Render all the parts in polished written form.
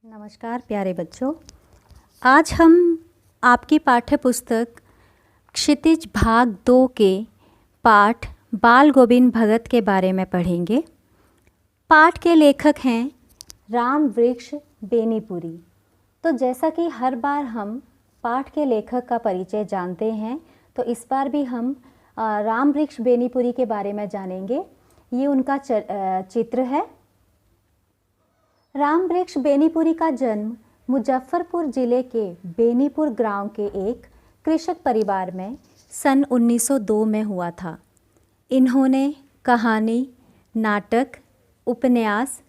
नमस्कार प्यारे बच्चों, आज हम आपकी पाठ्य पुस्तक क्षितिज भाग 2 के पाठ बाल गोविंद भगत के बारे में पढ़ेंगे। पाठ के लेखक हैं राम वृक्ष बेनीपुरी। तो जैसा कि हर बार हम पाठ के लेखक का परिचय जानते हैं, तो इस बार भी हम राम वृक्ष बेनीपुरी के बारे में जानेंगे। ये उनका चित्र है। राम वृक्ष बेनीपुरी का जन्म मुजफ्फरपुर जिले के बेनीपुर गांव के एक कृषक परिवार में सन 1902 में हुआ था। इन्होंने कहानी, नाटक, उपन्यास,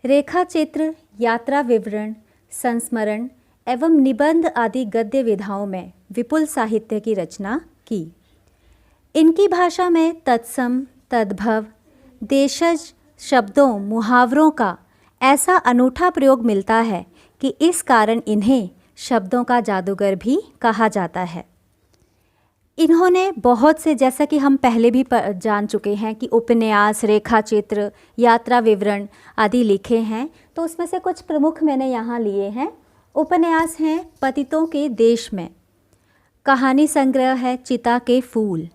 रेखाचित्र, यात्रा विवरण, संस्मरण एवं निबंध आदि गद्य विधाओं में विपुल साहित्य की रचना की। इनकी भाषा में तत्सम, तद्भव, देशज शब्दों, मुहावरों का ऐसा अनूठा प्रयोग मिलता है कि इस कारण इन्हें शब्दों का जादूगर भी कहा जाता है। इन्होंने बहुत से, जैसा कि हम पहले भी जान चुके हैं कि उपन्यास, रेखाचित्र, यात्रा विवरण आदि लिखे हैं। तो उसमें से कुछ प्रमुख मैंने यहाँ लिए हैं। उपन्यास हैं पतितों के देश में, कहानी संग्रह है चिता के फूल,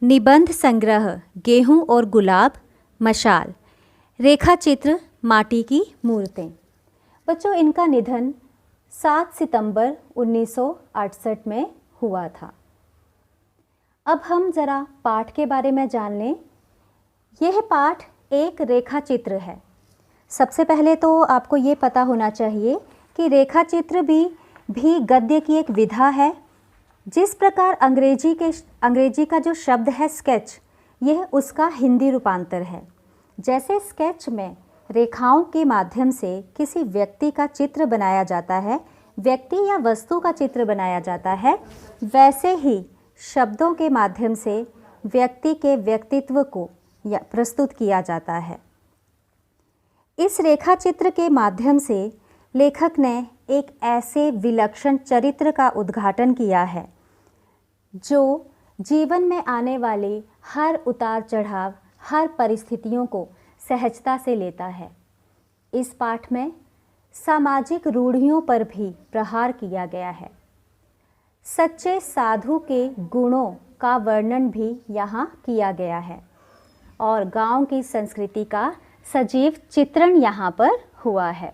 निबंध संग्रह गेहूं और गुलाब, मशाल, रेखाचित्र माटी की मूर्तें। बच्चों, इनका निधन 7 सितंबर 1968 में हुआ था। अब हम ज़रा पाठ के बारे में जान लें। यह पाठ एक रेखाचित्र है। सबसे पहले तो आपको ये पता होना चाहिए कि रेखाचित्र भी गद्य की एक विधा है। जिस प्रकार अंग्रेजी का जो शब्द है स्केच, यह उसका हिंदी रूपांतर है। जैसे स्केच में रेखाओं के माध्यम से किसी व्यक्ति का चित्र बनाया जाता है, व्यक्ति या वस्तु का चित्र बनाया जाता है, वैसे ही शब्दों के माध्यम से व्यक्ति के व्यक्तित्व को प्रस्तुत किया जाता है। इस रेखा चित्र के माध्यम से लेखक ने एक ऐसे विलक्षण चरित्र का उद्घाटन किया है जो जीवन में आने वाले हर उतार चढ़ाव, हर परिस्थितियों को सहजता से लेता है। इस पाठ में सामाजिक रूढ़ियों पर भी प्रहार किया गया है। सच्चे साधु के गुणों का वर्णन भी यहाँ किया गया है और गांव की संस्कृति का सजीव चित्रण यहाँ पर हुआ है।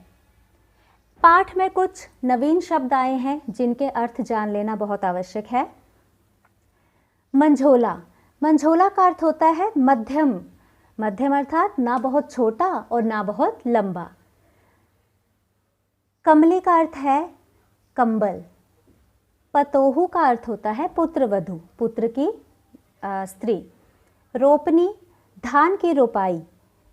पाठ में कुछ नवीन शब्द आए हैं जिनके अर्थ जान लेना बहुत आवश्यक है। मंझोला, मंझोला का अर्थ होता है मध्यम, मध्यम अर्थात ना बहुत छोटा और ना बहुत लंबा। कमली का अर्थ है कंबल। पतोहू का अर्थ होता है पुत्र वधू, पुत्र की स्त्री। रोपनी, धान की रोपाई।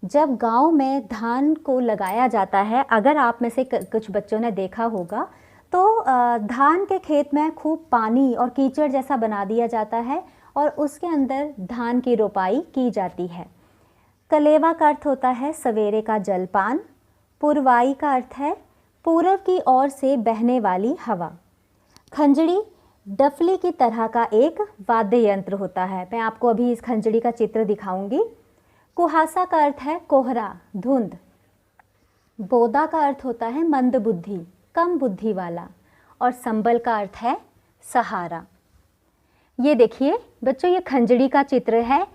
जब गांव में धान को लगाया जाता है, अगर आप में से कुछ बच्चों ने देखा होगा, तो धान के खेत में खूब पानी और कीचड़ जैसा बना दिया जाता है और उसके अंदर धान की रोपाई की जाती है। कलेवा का अर्थ होता है सवेरे का जलपान। पुरवाई का अर्थ है पूरब की ओर से बहने वाली हवा। खंजड़ी डफली की तरह का एक वाद्य यंत्र होता है। मैं आपको अभी इस खंजड़ी का चित्र दिखाऊंगी। कुहासा का अर्थ है कोहरा, धुंध। बोदा का अर्थ होता है मंद बुद्धि, कम बुद्धि वाला। और संबल का अर्थ है सहारा। ये देखिए बच्चों, ये खंजड़ी का चित्र है।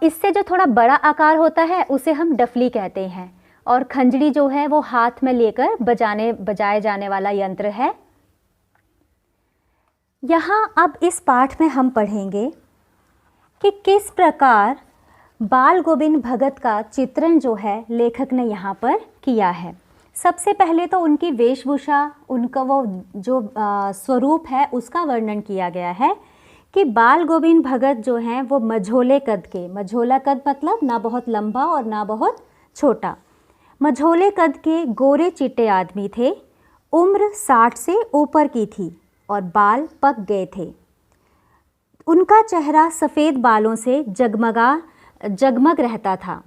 इससे जो थोड़ा बड़ा आकार होता है उसे हम डफली कहते हैं और खंजड़ी जो है वो हाथ में लेकर बजाए जाने वाला यंत्र है। यहाँ अब इस पाठ में हम पढ़ेंगे कि किस प्रकार बाल गोविंद भगत का चित्रण जो है लेखक ने यहाँ पर किया है। सबसे पहले तो उनकी वेशभूषा, उनका वो जो स्वरूप है उसका वर्णन किया गया है कि बाल गोविंद भगत जो हैं वो मझोले कद के, मझोला कद मतलब ना बहुत लंबा और ना बहुत छोटा, मझोले कद के गोरे चिट्टे आदमी थे। उम्र 60 से ऊपर की थी और बाल पक गए थे। उनका चेहरा सफ़ेद बालों से जगमग रहता था।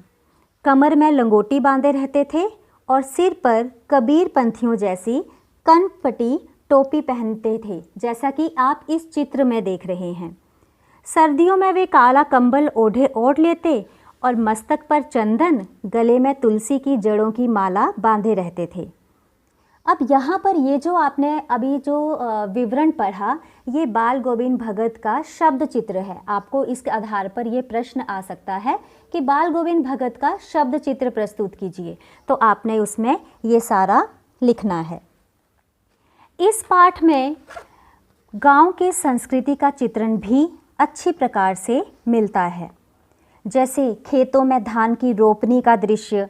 कमर में लंगोटी बांधे रहते थे और सिर पर कबीर पंथियों जैसी कनपटी टोपी पहनते थे, जैसा कि आप इस चित्र में देख रहे हैं। सर्दियों में वे काला कंबल ओढ़ लेते और मस्तक पर चंदन, गले में तुलसी की जड़ों की माला बांधे रहते थे। अब यहाँ पर ये जो आपने अभी जो विवरण पढ़ा, ये बाल गोविंद भगत का शब्द चित्र है। आपको इसके आधार पर ये प्रश्न आ सकता है कि बाल गोविंद भगत का शब्द चित्र प्रस्तुत कीजिए, तो आपने उसमें ये सारा लिखना है। इस पाठ में गांव की संस्कृति का चित्रण भी अच्छी प्रकार से मिलता है, जैसे खेतों में धान की रोपनी का दृश्य,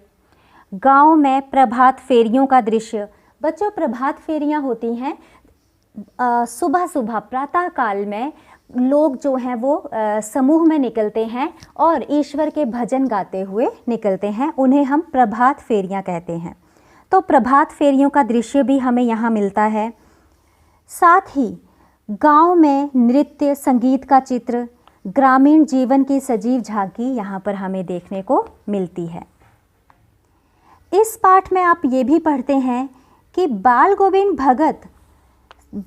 गांव में प्रभात फेरियों का दृश्य। बच्चों, प्रभात फेरियां होती हैं सुबह सुबह प्रातः काल में लोग जो हैं वो समूह में निकलते हैं और ईश्वर के भजन गाते हुए निकलते हैं, उन्हें हम प्रभात फेरियां कहते हैं। तो प्रभात फेरियों का दृश्य भी हमें यहाँ मिलता है। साथ ही गांव में नृत्य संगीत का चित्र, ग्रामीण जीवन की सजीव झांकी यहाँ पर हमें देखने को मिलती है। इस पाठ में आप ये भी पढ़ते हैं कि बाल गोविंद भगत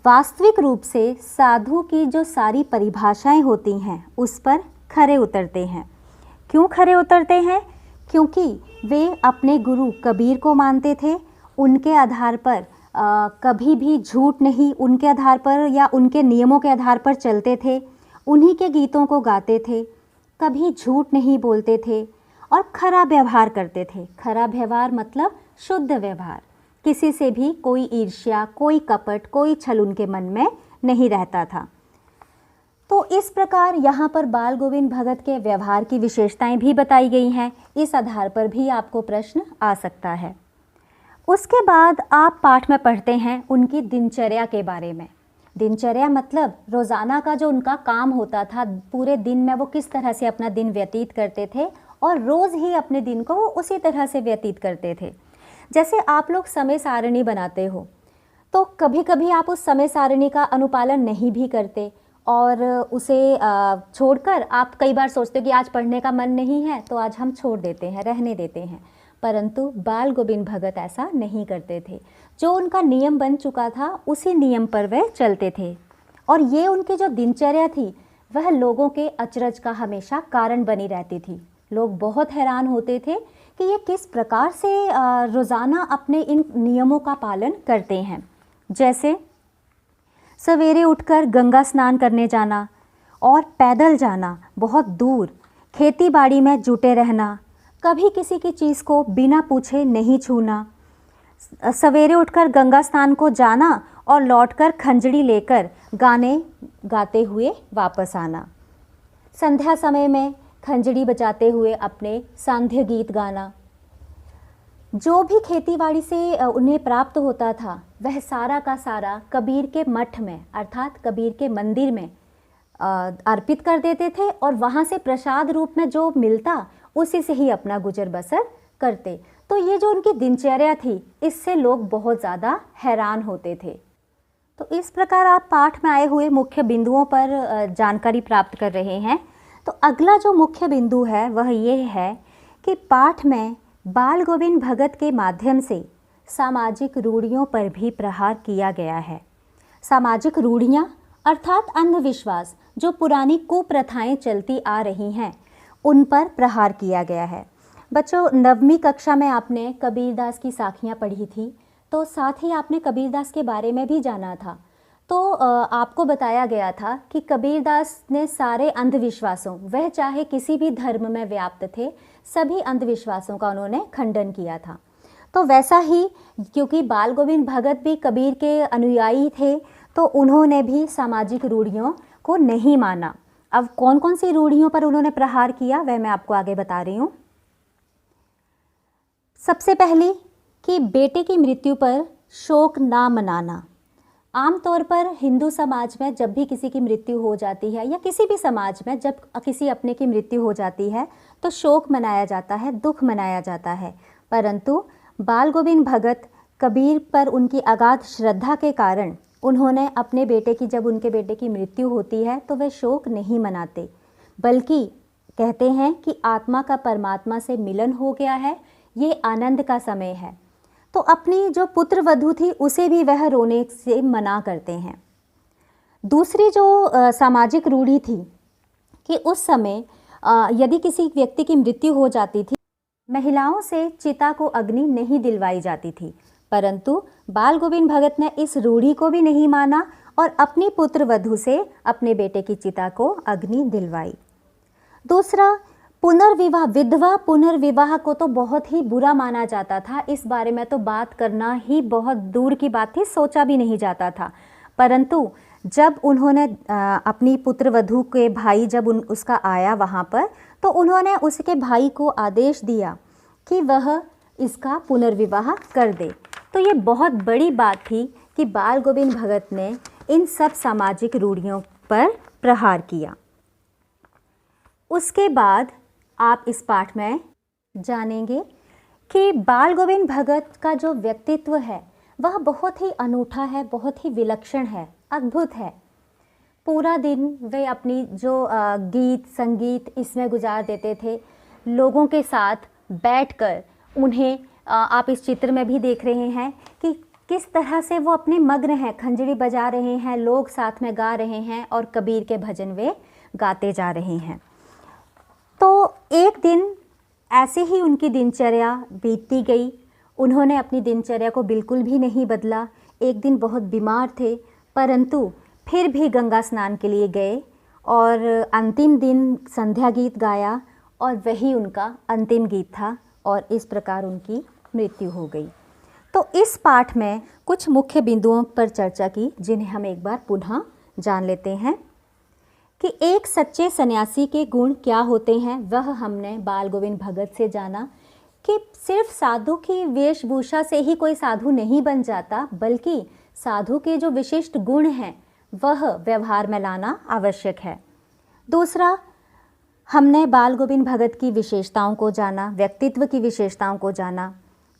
वास्तविक रूप से साधु की जो सारी परिभाषाएं होती हैं उस पर खरे उतरते हैं। क्यों खरे उतरते हैं? क्योंकि वे अपने गुरु कबीर को मानते थे, उनके आधार पर कभी भी झूठ नहीं, उनके आधार पर या उनके नियमों के आधार पर चलते थे, उन्हीं के गीतों को गाते थे, कभी झूठ नहीं बोलते थे और खरा व्यवहार करते थे। खरा व्यवहार मतलब शुद्ध व्यवहार, किसी से भी कोई ईर्ष्या, कोई कपट, कोई छल उनके मन में नहीं रहता था। तो इस प्रकार यहाँ पर बाल गोविंद भगत के व्यवहार की विशेषताएं भी बताई गई हैं। इस आधार पर भी आपको प्रश्न आ सकता है। उसके बाद आप पाठ में पढ़ते हैं उनकी दिनचर्या के बारे में। दिनचर्या मतलब रोज़ाना का जो उनका काम होता था, पूरे दिन में वो किस तरह से अपना दिन व्यतीत करते थे और रोज़ ही अपने दिन को वो उसी तरह से व्यतीत करते थे। जैसे आप लोग समय सारणी बनाते हो, तो कभी कभी आप उस समय सारणी का अनुपालन नहीं भी करते और उसे छोड़कर आप कई बार सोचते हो कि आज पढ़ने का मन नहीं है तो आज हम छोड़ देते हैं, रहने देते हैं। परंतु बाल गोविंद भगत ऐसा नहीं करते थे। जो उनका नियम बन चुका था उसी नियम पर वे चलते थे और ये उनकी जो दिनचर्या थी वह लोगों के अचरज का हमेशा कारण बनी रहती थी। लोग बहुत हैरान होते थे कि ये किस प्रकार से रोज़ाना अपने इन नियमों का पालन करते हैं। जैसे सवेरे उठकर गंगा स्नान करने जाना और पैदल जाना बहुत दूर, खेती बाड़ी में जुटे रहना, कभी किसी की चीज़ को बिना पूछे नहीं छूना, सवेरे उठकर गंगा स्नान को जाना और लौटकर खंजड़ी लेकर गाने गाते हुए वापस आना, संध्या समय में खंजड़ी बजाते हुए अपने सांध्य गीत गाना। जो भी खेतीबाड़ी से उन्हें प्राप्त होता था वह सारा का सारा कबीर के मठ में अर्थात कबीर के मंदिर में अर्पित कर देते थे और वहाँ से प्रसाद रूप में जो मिलता उसी से ही अपना गुजर बसर करते। तो ये जो उनकी दिनचर्या थी इससे लोग बहुत ज़्यादा हैरान होते थे। तो इस प्रकार आप पाठ में आए हुए मुख्य बिंदुओं पर जानकारी प्राप्त कर रहे हैं। तो अगला जो मुख्य बिंदु है वह ये है कि पाठ में बाल गोविंद भगत के माध्यम से सामाजिक रूढ़ियों पर भी प्रहार किया गया है। सामाजिक रूढ़ियाँ अर्थात अंधविश्वास, जो पुरानी कुप्रथाएं चलती आ रही हैं उन पर प्रहार किया गया है। बच्चों, 9वीं कक्षा में आपने कबीरदास की साखियाँ पढ़ी थी, तो साथ ही आपने कबीरदास के बारे में भी जाना था। तो आपको बताया गया था कि कबीरदास ने सारे अंधविश्वासों, वह चाहे किसी भी धर्म में व्याप्त थे, सभी अंधविश्वासों का उन्होंने खंडन किया था। तो वैसा ही क्योंकि बाल गोविंद भगत भी कबीर के अनुयायी थे तो उन्होंने भी सामाजिक रूढ़ियों को नहीं माना। अब कौन कौन सी रूढ़ियों पर उन्होंने प्रहार किया वह मैं आपको आगे बता रही हूँ। सबसे पहली कि बेटे की मृत्यु पर शोक ना मनाना। आमतौर पर हिंदू समाज में जब भी किसी की मृत्यु हो जाती है या किसी भी समाज में जब किसी अपने की मृत्यु हो जाती है तो शोक मनाया जाता है, दुख मनाया जाता है। परंतु बाल गोविंद भगत कबीर पर उनकी अगाध श्रद्धा के कारण उन्होंने अपने बेटे की, जब उनके बेटे की मृत्यु होती है तो वे शोक नहीं मनाते, बल्कि कहते हैं कि आत्मा का परमात्मा से मिलन हो गया है, ये आनंद का समय है। तो अपनी जो पुत्र वधू थी उसे भी वह रोने से मना करते हैं। दूसरी जो सामाजिक रूढ़ी थी कि उस समय यदि किसी व्यक्ति की मृत्यु हो जाती थी, महिलाओं से चिता को अग्नि नहीं दिलवाई जाती थी। परंतु बाल गोविंद भगत ने इस रूढ़ी को भी नहीं माना और अपनी पुत्र वधू से अपने बेटे की चिता को अग्नि दिलवाई। दूसरा, पुनर्विवाह। विधवा पुनर्विवाह को तो बहुत ही बुरा माना जाता था, इस बारे में तो बात करना ही बहुत दूर की बात थी, सोचा भी नहीं जाता था। परंतु जब उन्होंने अपनी पुत्र वधू के भाई जब उसका आया वहाँ पर, तो उन्होंने उसके भाई को आदेश दिया कि वह इसका पुनर्विवाह कर दे। तो ये बहुत बड़ी बात थी कि बाल गोविंद भगत ने इन सब सामाजिक रूढ़ियों पर प्रहार किया। उसके बाद आप इस पाठ में जानेंगे कि बाल गोविंद भगत का जो व्यक्तित्व है वह बहुत ही अनूठा है, बहुत ही विलक्षण है, अद्भुत है। पूरा दिन वे अपनी जो गीत संगीत इसमें गुजार देते थे, लोगों के साथ बैठकर उन्हें आप इस चित्र में भी देख रहे हैं कि किस तरह से वो अपने मग्न हैं, खंजरी बजा रहे हैं, लोग साथ में गा रहे हैं और कबीर के भजन वे गाते जा रहे हैं। तो एक दिन ऐसे ही उनकी दिनचर्या बीतती गई। उन्होंने अपनी दिनचर्या को बिल्कुल भी नहीं बदला। एक दिन बहुत बीमार थे, परंतु फिर भी गंगा स्नान के लिए गए और अंतिम दिन संध्या गीत गाया और वही उनका अंतिम गीत था और इस प्रकार उनकी मृत्यु हो गई। तो इस पाठ में कुछ मुख्य बिंदुओं पर चर्चा की जिन्हें हम एक बार पुनः जान लेते हैं कि एक सच्चे सन्यासी के गुण क्या होते हैं। वह हमने बाल गोविंद भगत से जाना कि सिर्फ साधु की वेशभूषा से ही कोई साधु नहीं बन जाता, बल्कि साधु के जो विशिष्ट गुण हैं वह व्यवहार में लाना आवश्यक है। दूसरा, हमने बाल गोविंद भगत की विशेषताओं को जाना, व्यक्तित्व की विशेषताओं को जाना।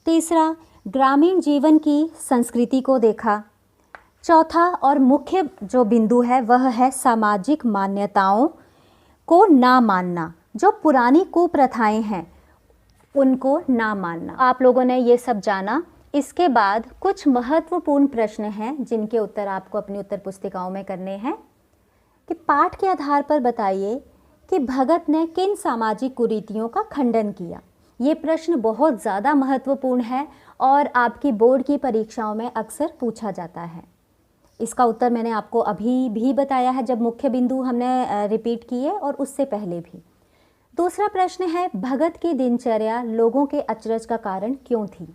तीसरा, ग्रामीण जीवन की संस्कृति को देखा। चौथा और मुख्य जो बिंदु है वह है सामाजिक मान्यताओं को ना मानना, जो पुरानी कुप्रथाएं हैं उनको ना मानना। आप लोगों ने ये सब जाना। इसके बाद कुछ महत्वपूर्ण प्रश्न हैं जिनके उत्तर आपको अपनी उत्तर पुस्तिकाओं में करने हैं कि पाठ के आधार पर बताइए कि भगत ने किन सामाजिक कुरीतियों का खंडन किया। ये प्रश्न बहुत ज़्यादा महत्वपूर्ण है और आपकी बोर्ड की परीक्षाओं में अक्सर पूछा जाता है। इसका उत्तर मैंने आपको अभी भी बताया है जब मुख्य बिंदु हमने रिपीट किए और उससे पहले भी। दूसरा प्रश्न है, भगत की दिनचर्या लोगों के अचरज का कारण क्यों थी।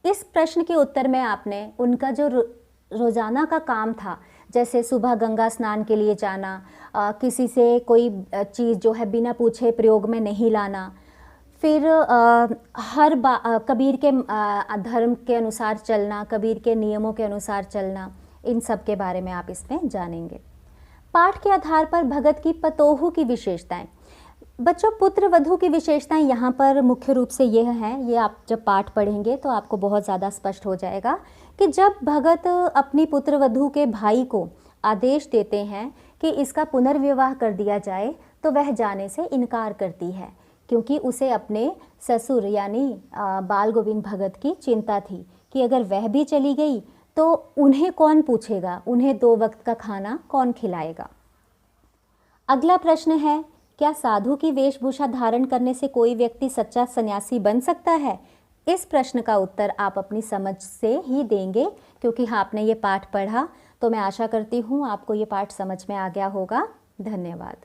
इस प्रश्न के उत्तर में आपने उनका जो रोज़ाना का काम था, जैसे सुबह गंगा स्नान के लिए जाना, किसी से कोई चीज़ जो है बिना पूछे प्रयोग में नहीं लाना, फिर कबीर के धर्म के अनुसार चलना, कबीर के नियमों के अनुसार चलना, इन सब के बारे में आप इसमें जानेंगे। पाठ के आधार पर भगत की पतोहू की विशेषताएं। बच्चों, पुत्र वधू की विशेषताएं यहाँ पर मुख्य रूप से यह हैं, ये आप जब पाठ पढ़ेंगे तो आपको बहुत ज़्यादा स्पष्ट हो जाएगा कि जब भगत अपनी पुत्र वधू के भाई को आदेश देते हैं कि इसका पुनर्विवाह कर दिया जाए तो वह जाने से इनकार करती है, क्योंकि उसे अपने ससुर यानी बाल गोविंद भगत की चिंता थी कि अगर वह भी चली गई तो उन्हें कौन पूछेगा, उन्हें 2 वक्त का खाना कौन खिलाएगा। अगला प्रश्न है, क्या साधु की वेशभूषा धारण करने से कोई व्यक्ति सच्चा सन्यासी बन सकता है। इस प्रश्न का उत्तर आप अपनी समझ से ही देंगे, क्योंकि हाँ आपने ये पाठ पढ़ा। तो मैं आशा करती हूँ आपको ये पाठ समझ में आ गया होगा। धन्यवाद।